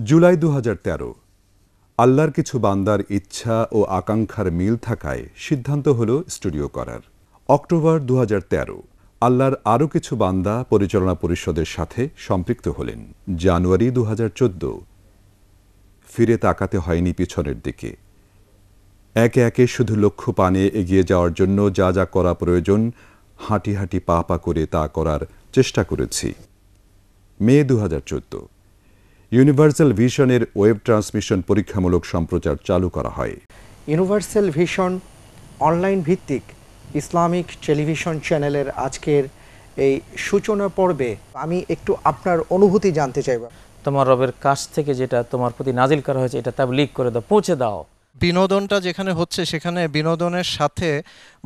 জুলাই ২০১৩ আল্লাহর কিছু বান্দার ইচ্ছা ও আকাঙ্ক্ষার মিল থাকায় সিদ্ধান্ত হলো স্টুডিও করার। অক্টোবর ২০১৩ আল্লাহর আরও কিছু বান্দা পরিচালনা পরিষদের সাথে সম্পৃক্ত হলেন। জানুয়ারি ২০১৪ ফিরে তাকাতে হয়নি পিছনের দিকে। একে একে শুধু লক্ষ্য পানে এগিয়ে যাওয়ার জন্য যা যা করা প্রয়োজন হাঁটি হাঁটি পা পা করে তা করার চেষ্টা করেছি। মে ২০১৪ ইউনিভার্সাল ভিশনের ওয়েব ট্রান্সমিশন পরীক্ষামূলক সম্প্রচার চালু করা হয়। ইউনিভার্সাল ভিশন অনলাইন ভিত্তিক ইসলামিক টেলিভিশন চ্যানেলের আজকের এই সূচনা পর্বে আমি একটু আপনার অনুভূতি জানতে চাইব। তোমার রবের কাছ থেকে যেটা তোমার প্রতি নাজিল করা হয়েছে এটা তাবলীগ করে দাও, পৌঁছে দাও। বিনোদনটা যেখানে হচ্ছে সেখানে বিনোদনের সাথে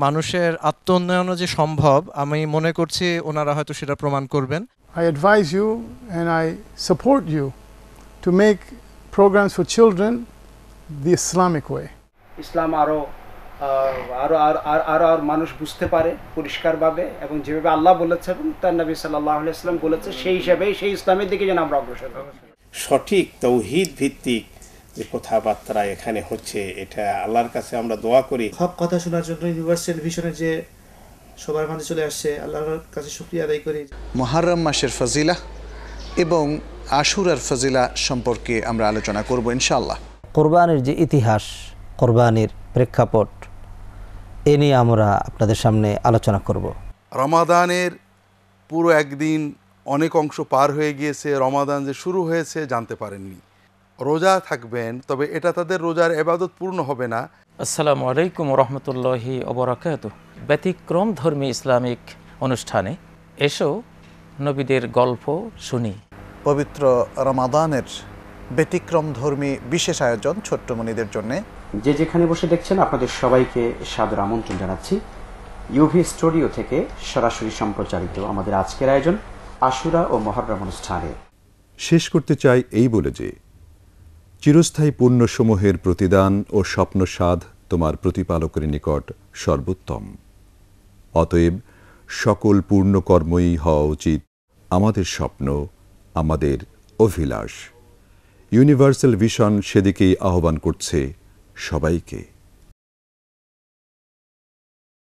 মানুষের আত্মোন্নয়নও যে সম্ভব, আমি মনে করছি ওনারা হয়তো সেটা প্রমাণ করবেন। I advise you and I support you to make programs for children the Islamic way. ইসলাম আরো মানুষ বুঝতে পারে পরিষ্কারভাবে এবং যেভাবে আল্লাহ বলেছেন তার নবী সাল্লাল্লাহু আলাইহি ওয়াসাল্লাম বলেছে সেই হিসাবে সেই ইসলামের দিকে যেন আমরা অগ্রসর হই। সঠিক তাওহীদ ভিত্তিক যে কথাবার্তা এখানে হচ্ছে, এটা আল্লাহর কাছে আমরা দোয়া করি। হক কথা শোনার জন্য ইউনিভার্সাল ভিশনের যে সবার মাঝে চলে আসছে, আল্লাহর কাছে শুকরিয়া আদায় করি। মুহররম মাসের ফজিলা এবং আশুরার ফজিলা সম্পর্কে আমরা আলোচনা করব ইনশাআল্লাহ। কোরবানির যে ইতিহাস, কোরবানির প্রেক্ষাপট, এ নিয়ে আমরা আপনাদের সামনে আলোচনা করব। রমাদানের পুরো একদিন অনেক অংশ পার হয়ে গিয়েছে, রমাদান যে শুরু হয়েছে জানতে পারেননি। রোজা থাকবেন, তবে এটা তাদের রোজার ইবাদত পূর্ণ হবে না। আসসালামু আলাইকুম রহমতুল্লাহি ওবরাকাতুহ। ব্যতিক্রম ধর্মী ইসলামিক অনুষ্ঠানে এসো নবীদের গল্প শুনি। পবিত্র রমাদানের ব্যতিক্রম ধর্মী বিশেষ আয়োজন ছোট্ট মনিদের জন্য। যে যেখানে বসে দেখছেন আপনাদের সবাইকে সাদর আমন্ত্রণ জানাচ্ছি ইউভি স্টুডিও থেকে সরাসরি সম্প্রচারিত আমাদের আজকের আয়োজন আশুরা ও মুহররম অনুষ্ঠানে। শেষ করতে চাই এই বলে যে চিরস্থায়ী পুণ্যসমূহের প্রতিদান ও স্বপ্নসাধ তোমার প্রতিপালকের নিকট সর্বোত্তম। অতএব সকল পূর্ণকর্মই হওয়া উচিত আমাদের স্বপ্ন, আমাদের অভিলাষ। ইউনিভার্সাল ভিশন সেদিকেই আহ্বান করছে সবাইকে।